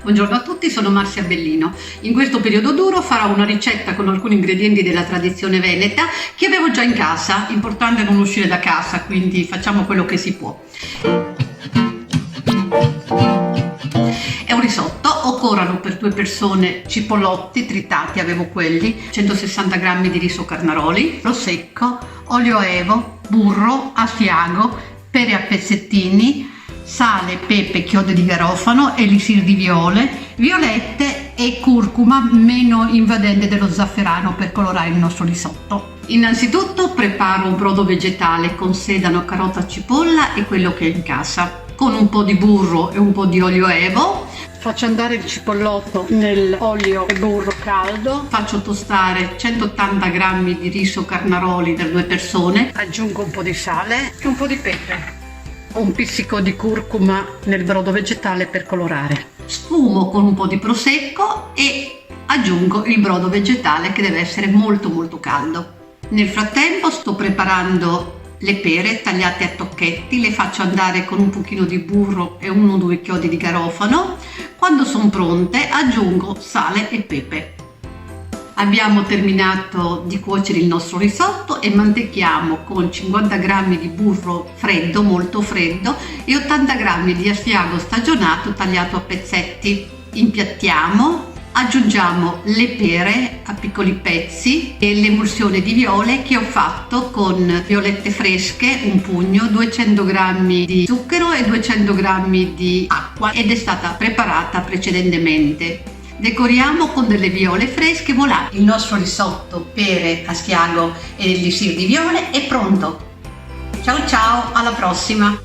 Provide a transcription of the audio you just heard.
Buongiorno a tutti, sono Marzia Bellino. In questo periodo duro farò una ricetta con alcuni ingredienti della tradizione veneta che avevo già in casa. Importante non uscire da casa, quindi facciamo quello che si può. È un risotto, occorrono per 2 persone cipollotti tritati, avevo quelli, 160 g di riso Carnaroli, prosecco, olio evo, burro, asiago, pere a pezzettini, sale, pepe, chiodi di garofano, elisir di violette e curcuma meno invadente dello zafferano per colorare il nostro risotto. Innanzitutto preparo un brodo vegetale con sedano, carota, cipolla e quello che è in casa. Con un po' di burro e un po' di olio evo faccio andare il cipollotto nell'olio e burro caldo, faccio tostare 180 g di riso Carnaroli per 2 persone, aggiungo un po' di sale e un po' di pepe. Un pizzico di curcuma nel brodo vegetale per colorare. Sfumo con un po' di prosecco e aggiungo il brodo vegetale che deve essere molto caldo. Nel frattempo sto preparando le pere tagliate a tocchetti, le faccio andare con un pochino di burro e 1 o 2 chiodi di garofano. Quando sono pronte aggiungo sale e pepe. Abbiamo terminato di cuocere il nostro risotto e mantechiamo con 50 g di burro freddo, molto freddo, e 80 g di asiago stagionato tagliato a pezzetti. Impiattiamo, aggiungiamo le pere a piccoli pezzi e l'emulsione di viole che ho fatto con violette fresche, un pugno, 200 g di zucchero e 200 g di acqua ed è stata preparata precedentemente. Decoriamo con delle viole fresche, voilà! Il nostro risotto, pere, asiago e elisir di viole è pronto. Ciao ciao, alla prossima!